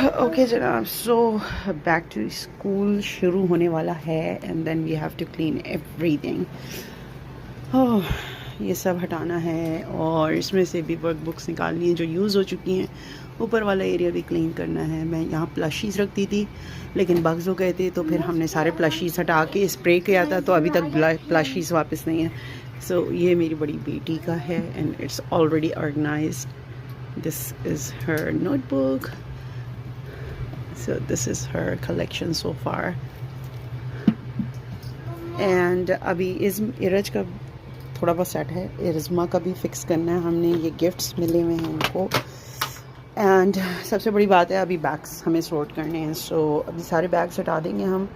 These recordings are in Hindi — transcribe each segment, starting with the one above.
ओके जनाब, सो बैक टू स्कूल शुरू होने वाला है and then we have to clean everything. Oh, ये सब हटाना है और इसमें से भी वर्क बुक्स निकालनी है जो यूज़ हो चुकी हैं। ऊपर वाला एरिया भी क्लीन करना है। मैं यहाँ प्लशीज़ रखती थी लेकिन बग्स हो गए थे, तो फिर हमने सारे प्लशीज़ हटा के स्प्रे किया था, तो अभी तक प्लशीज़ वापस नहीं है। सो ये मेरी बड़ी बेटी का है and it's already organised. This is her notebook. So this is her collection so far. And अभी इरज का थोड़ा बहुत सेट है, इरज़मा का भी फिक्स करना है। हमने ये गिफ्ट्स मिले हुए हैं इनको। एंड सबसे बड़ी बात है, अभी बैग्स हमें सॉर्ट करने हैं। सो अभी सारे बैग्स हटा देंगे हम।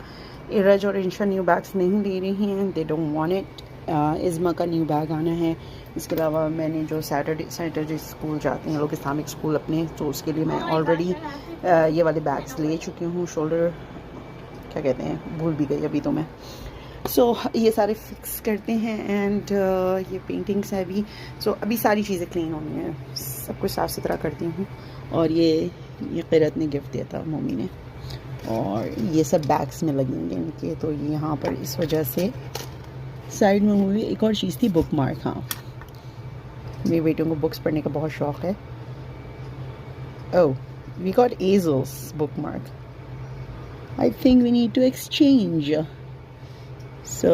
इरज और इंशा न्यू बैग्स नहीं ले रही हैं, दे डोंट वांट इट। इज़्मा का न्यू बैग आना है। इसके अलावा मैंने जो सैटरडे स्कूल जाते हैं लोग, इस्लामिक स्कूल अपने, तो उसके लिए मैं ऑलरेडी ये वाले बैग्स ले चुकी हूँ। शोल्डर क्या कहते हैं, भूल भी गई अभी तो मैं। सो ये सारे फिक्स करते हैं एंड ये पेंटिंग्स है अभी। सो अभी सारी चीज़ें क्लीन होनी है, सब कुछ साफ़ सुथरा करती हूँ। और ये क़िरत ने गिफ्ट दिया था मम्मी ने, और ये सब बैग्स में लगेंगे इनके। तो ये यहाँ पर इस वजह से साइड में हुई। एक और चीज़ थी बुक मार्क। हाँ, मेरी बेटियों को बुक्स पढ़ने का बहुत शौक़ है। Oh, we got angels bookmark. I think we need to exchange. So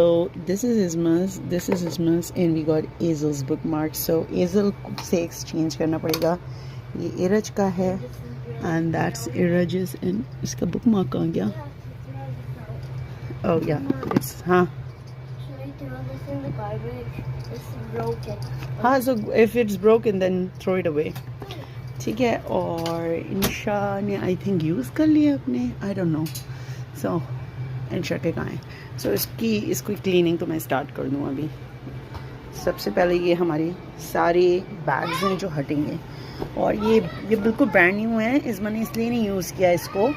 this is Isma's and we got Azel's bookmark. So Azel से exchange करना पड़ेगा। ये इरज का है and that's Iraj's and इसका bookmark कहाँ गया? Oh yeah, it's हाँ। हाँ, so if it's broken then throw it away. ठीक है। और इंशा ने आई थिंक यूज़ कर लिया अपने, आई डोंट नो। सो इंशा के कहाँ हैं। सो इसकी क्लीनिंग तो मैं स्टार्ट कर दूँ अभी। सबसे पहले ये हमारे सारे बैग्स हैं जो हटेंगे। और ये बिल्कुल ब्रांड न्यू है। इज़्मा ने इसलिए नहीं यूज़ किया इसको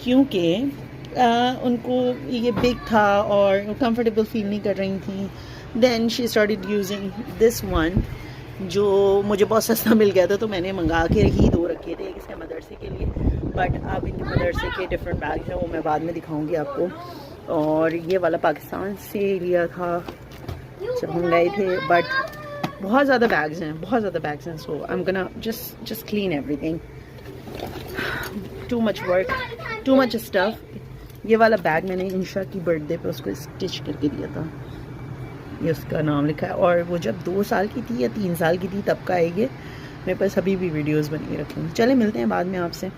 क्योंकि उनको ये बिग था और कंफर्टेबल फील नहीं कर रही थी। Then she started using this one जो मुझे बहुत सस्ता मिल गया था, तो मैंने मंगा के ही दो रखे थे इसके मदरसे के लिए। बट अब इनके मदरसे के डिफरेंट बैग्स हैं, वो मैं बाद में दिखाऊंगी आपको। और ये वाला पाकिस्तान से लिया था जब हम गए थे। बट बहुत ज़्यादा बैग्स हैं। So I am gonna just clean everything. Too much work, too much stuff. ये वाला बैग मैंने इंशा की बर्थडे पे उसको स्टिच करके दिया था, ये उसका नाम लिखा है। और वो जब 2 साल की थी या 3 साल की थी तब का है ये। मेरे पास अभी भी वीडियोस बन के रखी हैं। चले मिलते हैं बाद में आपसे।